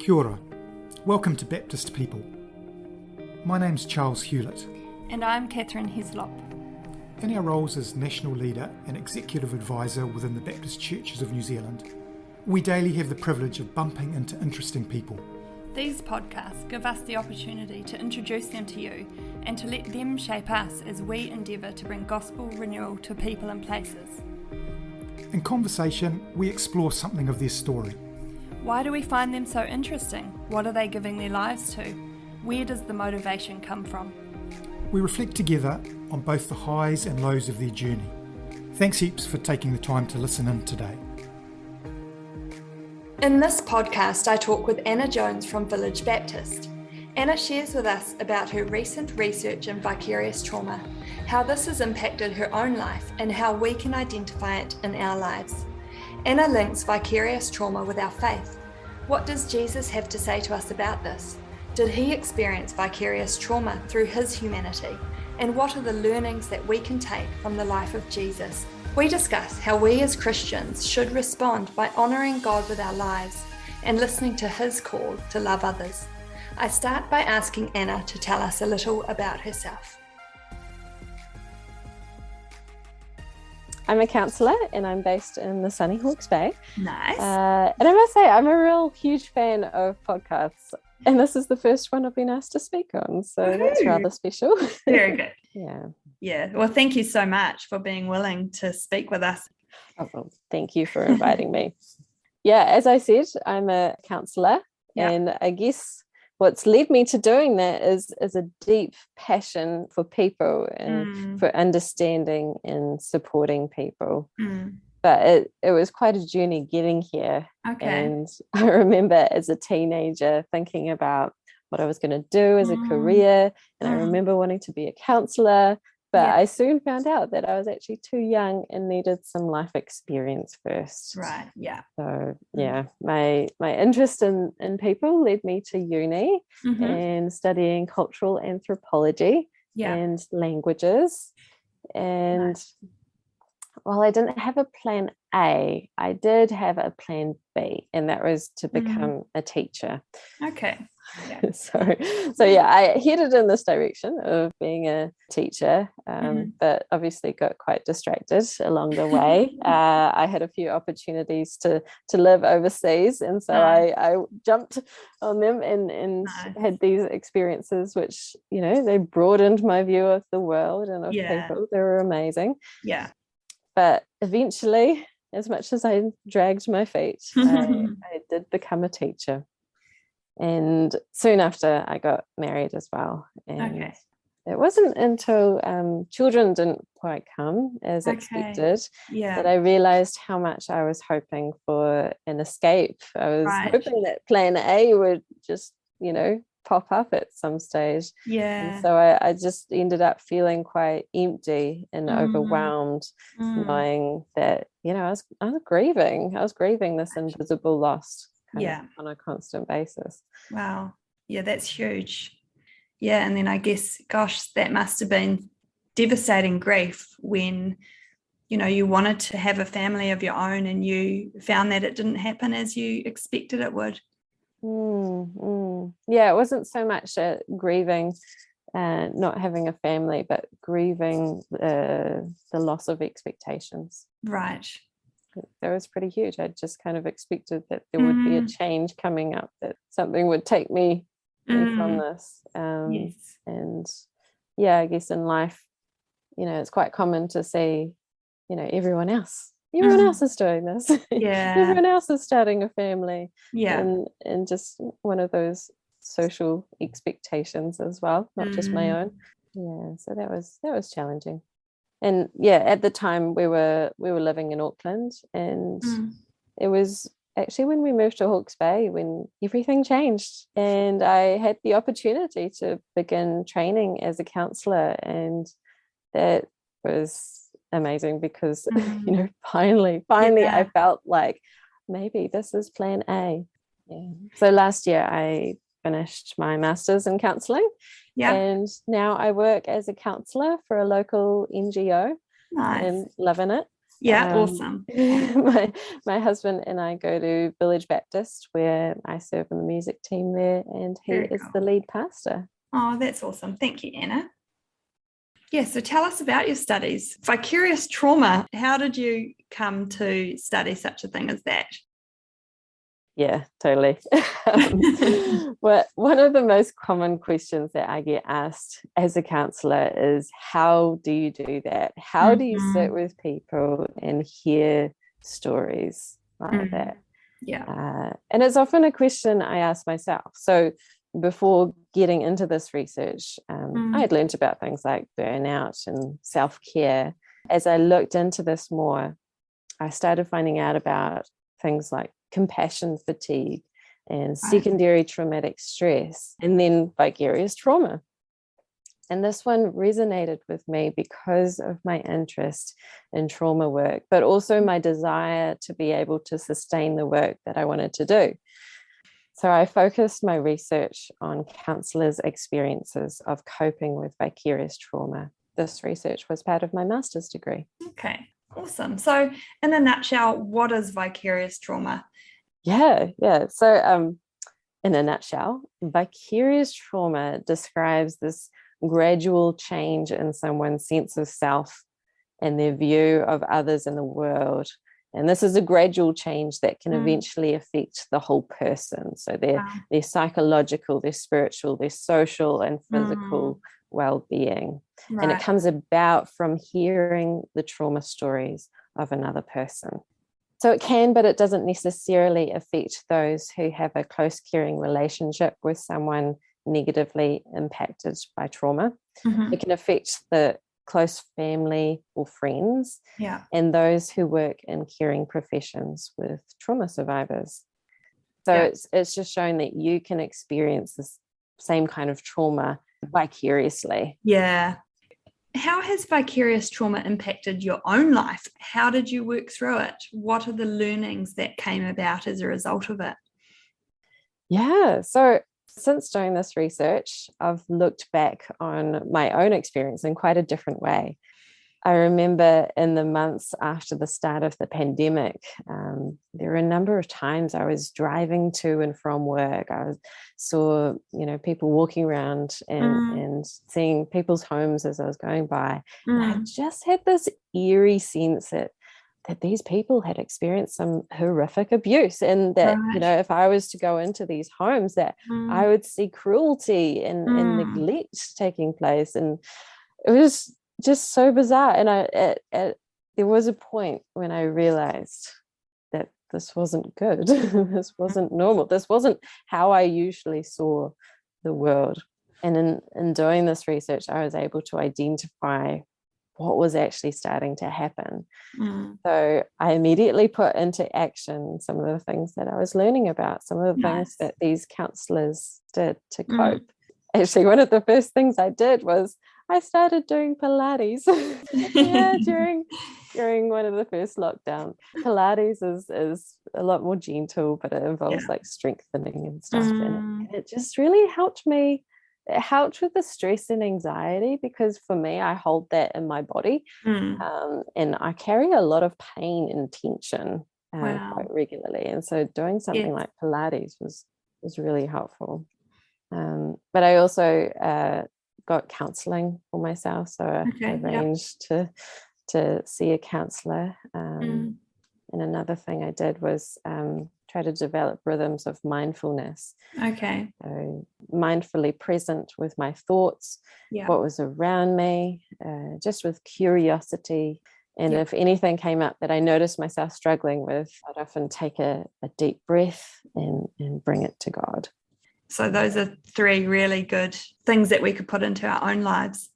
Kia ora. Welcome to Baptist People. My name's Charles Hewlett. And I'm Kathryn Heslop. In our roles as National Leader and Executive Advisor within the Baptist Churches of New Zealand, we daily have the privilege of bumping into interesting people. These podcasts give us the opportunity to introduce them to you and to let them shape us as we endeavour to bring gospel renewal to people and places. In conversation, we explore something of their story. Why do we find them so interesting? What are they giving their lives to? Where does the motivation come from? We reflect together on both the highs and lows of their journey. Thanks heaps for taking the time to listen in today. In this podcast, I talk with Anna Jones from Village Baptist. Anna shares with us about her recent research in vicarious trauma, how this has impacted her own life and how we can identify it in our lives. Anna links vicarious trauma with our faith. What does Jesus have to say to us about this? Did he experience vicarious trauma through his humanity? And what are the learnings that we can take from the life of Jesus? We discuss how we as Christians should respond by honouring God with our lives and listening to his call to love others. I start by asking Anna to tell us a little about herself. I'm a counsellor and I'm based in the sunny Hawke's Bay. Nice. And I must say, I'm a real huge fan of podcasts. And this is the first one I've been asked to speak on. So that's rather special. Very good. Yeah. Well, thank you so much for being willing to speak with us. Oh, well, thank you for inviting me. Yeah, as I said, I'm a counsellor. Yeah. And I guess what's led me to doing that is a deep passion for people and for understanding and supporting people. But it was quite a journey getting here. Okay. And I remember as a teenager thinking about what I was going to do as a career. And I remember wanting to be a counsellor. But I soon found out that I was actually too young and needed some life experience first. Right, yeah. So, yeah, my interest in people led me to uni and studying cultural anthropology and languages. And while I didn't have a plan A, I did have a plan B, and that was to become a teacher. Okay. Yeah. So yeah, I headed in this direction of being a teacher, but obviously got quite distracted along the way. I had a few opportunities to live overseas, and so I jumped on them and had these experiences which, you know, they broadened my view of the world and of people. They were amazing. Yeah. But eventually, as much as I dragged my feet, I did become a teacher. And soon after I got married as well. And it wasn't until children didn't quite come as expected that I realized how much I was hoping for an escape. I was hoping that plan A would just, you know, pop up at some stage. And so I just ended up feeling quite empty and overwhelmed, knowing that, you know, I was grieving this invisible loss. On a constant basis. Wow. Yeah, that's huge. Yeah, and then I guess, gosh, that must have been devastating grief when, you know, you wanted to have a family of your own and you found that it didn't happen as you expected it would. Yeah, it wasn't so much grieving not having a family, but grieving the loss of expectations. Right. That was pretty huge. I just kind of expected that there would be a change coming up, that something would take me from this. And yeah, I guess in life, you know, it's quite common to see, you know, everyone else is doing this. Everyone else is starting a family. And just one of those social expectations as well, not just my own. Yeah, so that was challenging. And yeah, at the time we were living in Auckland, and it was actually when we moved to Hawke's Bay when everything changed, and I had the opportunity to begin training as a counsellor, and that was amazing because you know, finally I felt like maybe this is plan A. So last year I finished my master's in counselling. And now I work as a counsellor for a local NGO and loving it. Yeah, awesome. My husband and I go to Village Baptist, where I serve in the music team there, and he is the lead pastor. Oh, that's awesome. Thank you, Anna. Yeah, so tell us about your studies. Vicarious trauma. How did you come to study such a thing as that? Yeah, totally. Well, one of the most common questions that I get asked as a counsellor is, how do you do that? How do you sit with people and hear stories like that? Yeah. And it's often a question I ask myself. So before getting into this research, I had learned about things like burnout and self-care. As I looked into this more, I started finding out about things like compassion fatigue and secondary traumatic stress, and then vicarious trauma. And this one resonated with me because of my interest in trauma work, but also my desire to be able to sustain the work that I wanted to do. So I focused my research on counsellors' experiences of coping with vicarious trauma. This research was part of my master's degree. Okay, awesome. So in a nutshell, what is vicarious trauma? Yeah. So in a nutshell, vicarious trauma describes this gradual change in someone's sense of self and their view of others in the world. And this is a gradual change that can eventually affect the whole person. So their psychological, their spiritual, their social and physical well-being. And it comes about from hearing the trauma stories of another person. So it can, but it doesn't necessarily affect those who have a close, caring relationship with someone negatively impacted by trauma. It can affect the close family or friends, and those who work in caring professions with trauma survivors. So it's just showing that you can experience this same kind of trauma vicariously. Yeah. How has vicarious trauma impacted your own life? How did you work through it? What are the learnings that came about as a result of it? Yeah, so since doing this research, I've looked back on my own experience in quite a different way. I remember in the months after the start of the pandemic, there were a number of times I was driving to and from work. I saw, people walking around and seeing people's homes as I was going by. And I just had this eerie sense that these people had experienced some horrific abuse, and that, if I was to go into these homes, that I would see cruelty and neglect taking place. And it was just so bizarre. And there was a point when I realized that this wasn't good. This wasn't normal. This wasn't how I usually saw the world. And in doing this research, I was able to identify what was actually starting to happen. So I immediately put into action some of the things that I was learning about, some of the things that these counsellors did to cope. Actually, one of the first things I did was I started doing Pilates. During one of the first lockdowns. Pilates is a lot more gentle, but it involves like strengthening and stuff. And it just really helped me. It helped with the stress and anxiety, because for me, I hold that in my body, and I carry a lot of pain and tension quite regularly. And so doing something like Pilates was really helpful. But I also got counselling for myself, so I arranged to see a counsellor. And another thing I did was try to develop rhythms of mindfulness. So mindfully present with my thoughts, what was around me, just with curiosity. And if anything came up that I noticed myself struggling with, I'd often take a deep breath and bring it to God. So those are 3 really good things that we could put into our own lives.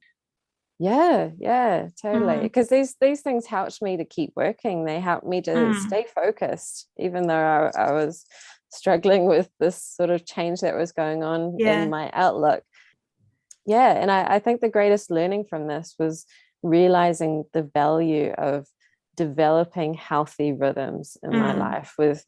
Yeah, totally. Because these things helped me to keep working. They helped me to stay focused, even though I was struggling with this sort of change that was going on in my outlook. And I think the greatest learning from this was realizing the value of developing healthy rhythms in my life with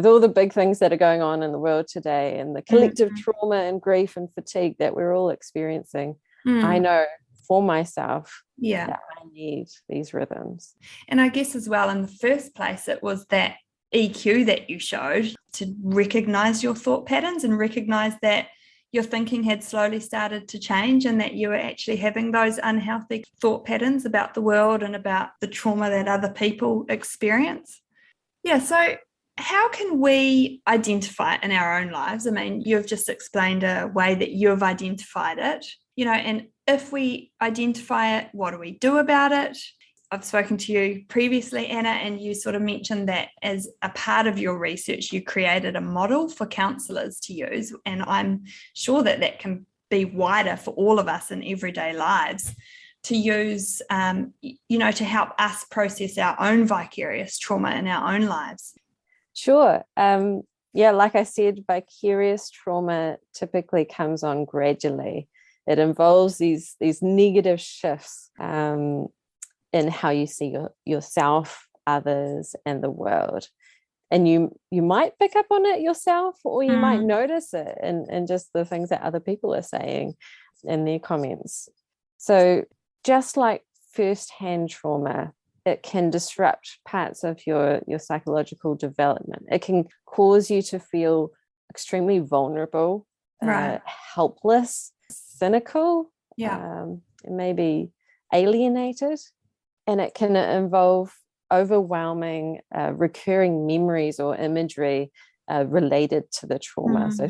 all the big things that are going on in the world today, and the collective trauma and grief and fatigue that we're all experiencing. I know for myself Yeah. that I need these rhythms. And I guess as well, in the first place, it was that EQ that you showed to recognize your thought patterns and recognize that your thinking had slowly started to change and that you were actually having those unhealthy thought patterns about the world and about the trauma that other people experience. Yeah, so how can we identify it in our own lives? I mean, you've just explained a way that you've identified it, and if we identify it, what do we do about it? I've spoken to you previously, Anna, and you sort of mentioned that as a part of your research, you created a model for counsellors to use. And I'm sure that that can be wider for all of us in everyday lives to use, to help us process our own vicarious trauma in our own lives. Sure. Like I said, vicarious trauma typically comes on gradually. It involves these negative shifts in how you see yourself, others, and the world. And you might pick up on it yourself, or you might notice it in just the things that other people are saying in their comments. So just like first-hand trauma, it can disrupt parts of your psychological development. It can cause you to feel extremely vulnerable, helpless, cynical, maybe alienated. And it can involve overwhelming recurring memories or imagery related to the trauma. So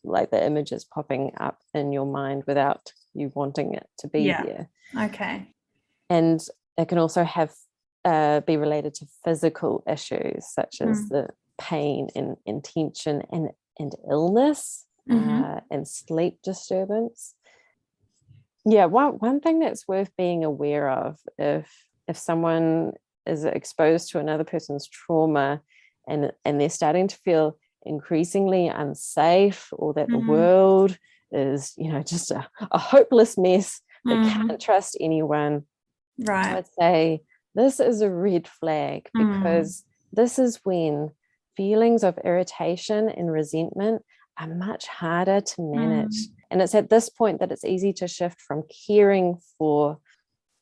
like the images popping up in your mind without you wanting it to be there. Okay. And it can also have be related to physical issues such as the pain and tension and illness and sleep disturbance. Yeah, one thing that's worth being aware of if someone is exposed to another person's trauma and they're starting to feel increasingly unsafe, or that the world is, just a hopeless mess, they can't trust anyone. Right. I'd say this is a red flag, because this is when feelings of irritation and resentment are much harder to manage. And it's at this point that it's easy to shift from caring for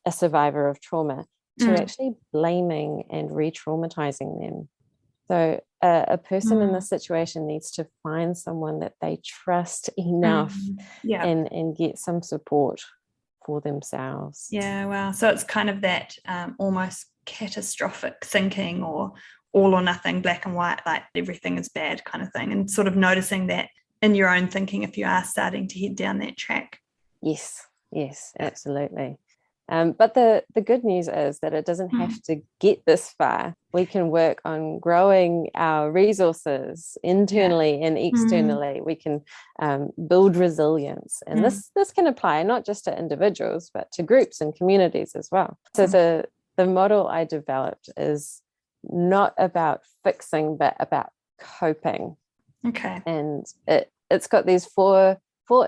a survivor of trauma to actually blaming and re-traumatizing them. So a person in this situation needs to find someone that they trust enough and get some support for themselves. Yeah, wow. So it's kind of that almost catastrophic thinking, or all or nothing, black and white, like everything is bad kind of thing, and sort of noticing that in your own thinking if you are starting to head down that track. Yes, absolutely. But the good news is that it doesn't have to get this far. We can work on growing our resources internally and externally. We can build resilience. And this can apply not just to individuals, but to groups and communities as well. So the model I developed is not about fixing, but about coping. Okay. And it's got these four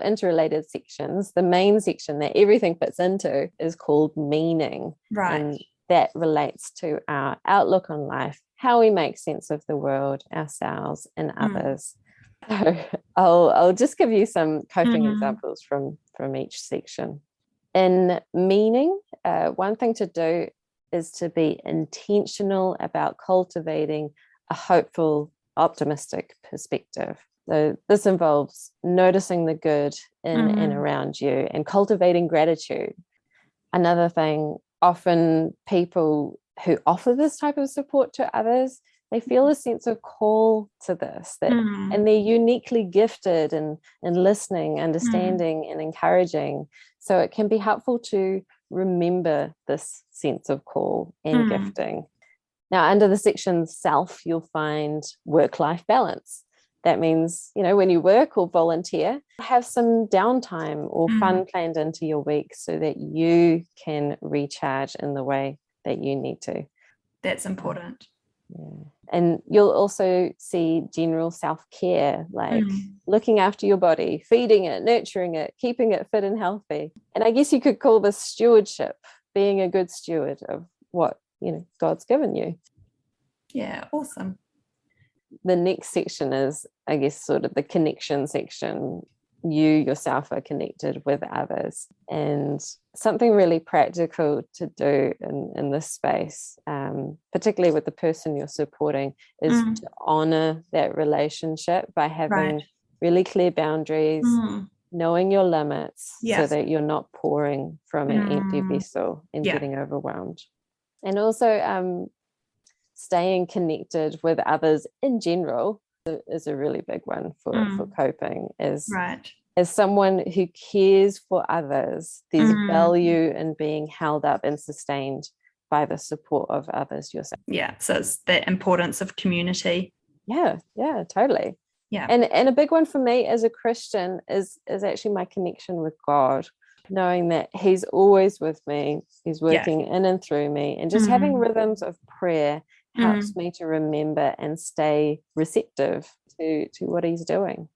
interrelated sections. The main section that everything fits into is called meaning. Right. And that relates to our outlook on life, how we make sense of the world, ourselves, and others. So I'll just give you some coping examples from each section. In meaning, one thing to do is to be intentional about cultivating a hopeful, optimistic perspective. So this involves noticing the good in and around you and cultivating gratitude. Another thing, often people who offer this type of support to others, they feel a sense of call to this, and they're uniquely gifted in listening, understanding, and encouraging. So it can be helpful to remember this sense of call and gifting. Now, under the section self, you'll find work-life balance. That means, when you work or volunteer, have some downtime or fun planned into your week so that you can recharge in the way that you need to. That's important. Yeah. And you'll also see general self-care, like looking after your body, feeding it, nurturing it, keeping it fit and healthy. And I guess you could call this stewardship, being a good steward of what, God's given you. Yeah, awesome. The next section is, I guess, sort of the connection section. you yourself are connected with others. And something really practical to do in this space, particularly with the person you're supporting, is to honor that relationship by having really clear boundaries, knowing your limits, so that you're not pouring from an empty vessel and getting overwhelmed. And also staying connected with others in general is a really big one for coping. As someone who cares for others, there's value in being held up and sustained by the support of others yourself. Yeah, so it's the importance of community. Yeah, totally. Yeah. And a big one for me as a Christian is actually my connection with God, knowing that he's always with me, he's working in and through me, and just having rhythms of prayer helps me to remember and stay receptive to what he's doing.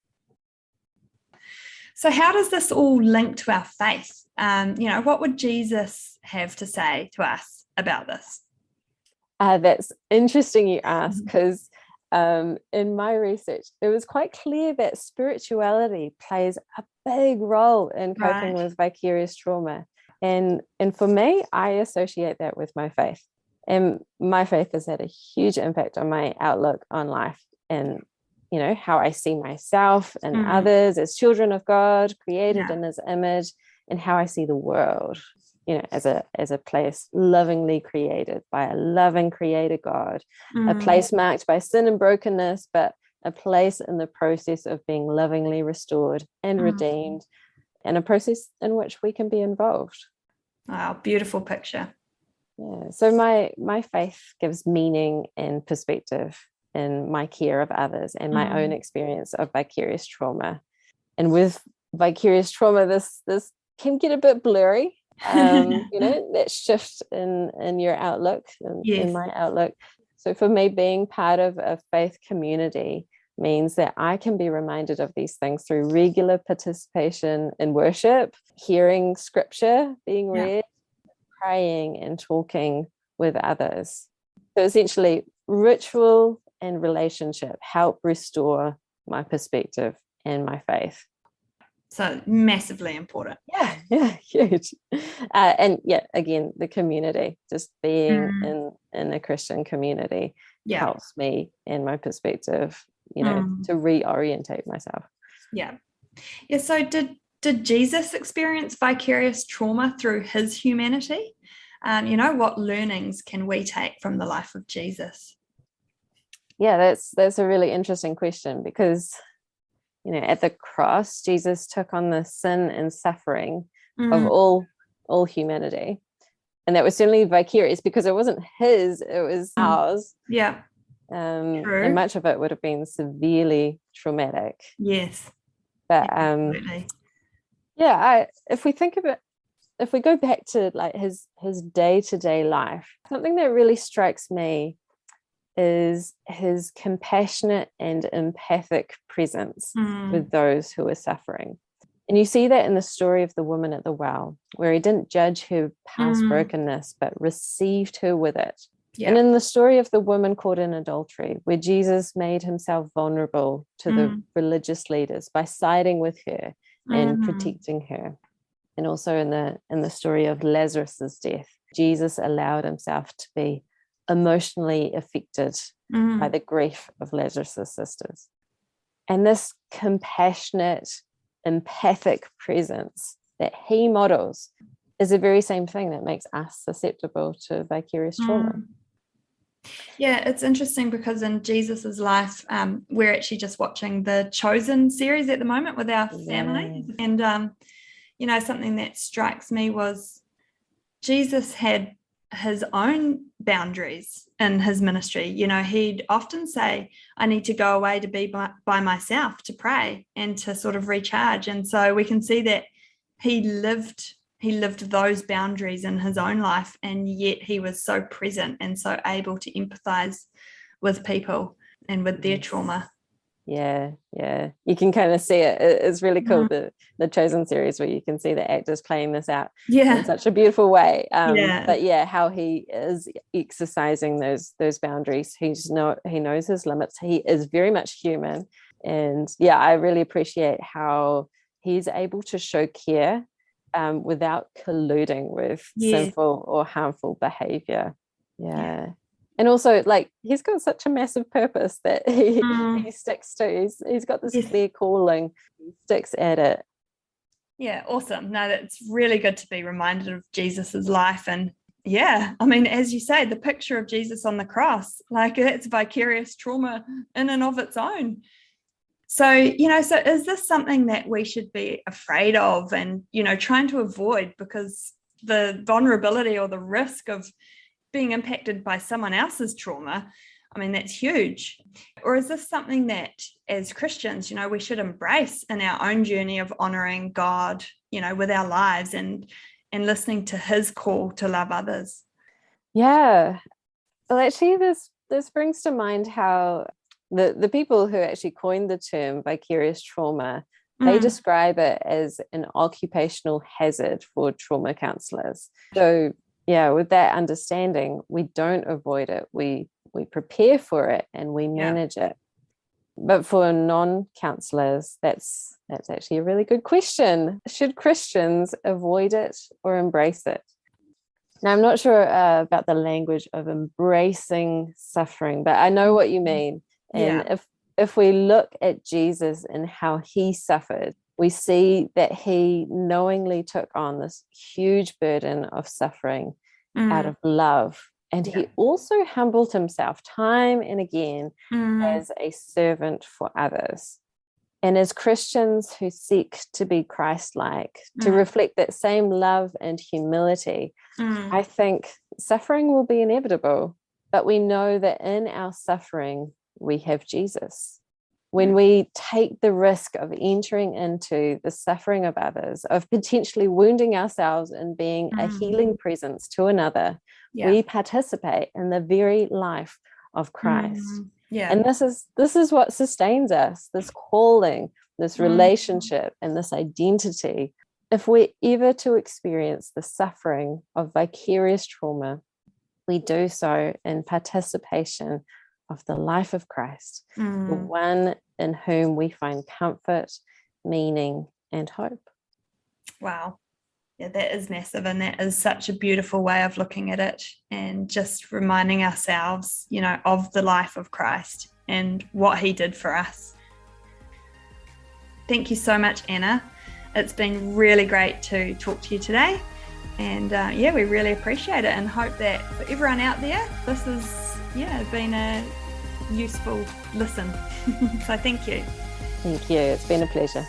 So how does this all link to our faith? What would Jesus have to say to us about this? That's interesting you ask, because in my research, it was quite clear that spirituality plays a big role in coping with vicarious trauma. And for me, I associate that with my faith. And my faith has had a huge impact on my outlook on life and, how I see myself and others as children of God, created in his image, and how I see the world, as a place lovingly created by a loving creator God, a place marked by sin and brokenness, but a place in the process of being lovingly restored and redeemed, and a process in which we can be involved. Wow, beautiful picture. Yeah. So my faith gives meaning and perspective in my care of others and my own experience of vicarious trauma. And with vicarious trauma, this can get a bit blurry. That shift in your outlook, in my outlook. So for me, being part of a faith community means that I can be reminded of these things through regular participation in worship, hearing scripture being read, praying and talking with others. So essentially, ritual and relationship help restore my perspective and my faith. So massively important. Yeah, huge. And again, the community, just being in a Christian community helps me in my perspective, to reorientate myself. Yeah. So did Jesus experience vicarious trauma through his humanity? What learnings can we take from the life of Jesus? Yeah, that's a really interesting question, because at the cross, Jesus took on the sin and suffering of all humanity. And that was certainly vicarious, because it wasn't his, it was ours. Yeah. And much of it would have been severely traumatic. Yes. But absolutely. If we think of it, if we go back to like his day-to-day life, something that really strikes me is his compassionate and empathic presence with those who are suffering. And you see that in the story of the woman at the well, where he didn't judge her past brokenness, but received her with it. Yeah. And in the story of the woman caught in adultery, where Jesus made himself vulnerable to the religious leaders by siding with her and protecting her. And also in the story of Lazarus's death, Jesus allowed himself to be emotionally affected by the grief of Lazarus's sisters. And this compassionate, empathic presence that he models is the very same thing that makes us susceptible to vicarious trauma. Yeah, it's interesting because in Jesus's life, we're actually just watching the Chosen series at the moment with our family. And, something that strikes me was Jesus had his own boundaries in his ministry. He'd often say, I need to go away to be by myself to pray and to sort of recharge. And so we can see that he lived those boundaries in his own life, and yet he was so present and so able to empathize with people and with their trauma. Yeah. You can kind of see it. It's really cool, the Chosen series, where you can see the actors playing this out in such a beautiful way. But how he is exercising those boundaries. He knows his limits. He is very much human. And I really appreciate how he's able to show care without colluding with sinful or harmful behavior. Yeah. And also, like, he's got such a massive purpose that he sticks to. He's got this clear calling. He sticks at it. Yeah, awesome. No, that's really good to be reminded of Jesus's life. And yeah, I mean, as you say, the picture of Jesus on the cross, like, it's vicarious trauma in and of its own. So, so is this something that we should be afraid of and, trying to avoid, because the vulnerability or the risk of being impacted by someone else's trauma, I mean, that's huge. Or is this something that as Christians, we should embrace in our own journey of honoring God, with our lives and listening to his call to love others? Yeah. Well, actually, this brings to mind how the people who actually coined the term vicarious trauma, they describe it as an occupational hazard for trauma counselors. So, yeah, with that understanding, we don't avoid it. We prepare for it and we manage it. But for non-counselors, that's actually a really good question. Should Christians avoid it or embrace it? Now, I'm not sure about the language of embracing suffering, but I know what you mean. And if we look at Jesus and how he suffered, we see that he knowingly took on this huge burden of suffering out of love. And he also humbled himself time and again as a servant for others. And as Christians who seek to be Christ-like, to reflect that same love and humility, I think suffering will be inevitable. But we know that in our suffering, we have Jesus. When we take the risk of entering into the suffering of others, of potentially wounding ourselves and being a healing presence to another, we participate in the very life of Christ. And this is what sustains us, this calling, this relationship, and this identity. If we're ever to experience the suffering of vicarious trauma, we do so in participation of the life of Christ, the one in whom we find comfort, meaning, and hope. Wow. Yeah, that is massive. And that is such a beautiful way of looking at it, and just reminding ourselves, of the life of Christ and what he did for us. Thank you so much, Anna. It's been really great to talk to you today. And we really appreciate it, and hope that for everyone out there, this has been a useful listen. So thank you. Thank you. It's been a pleasure.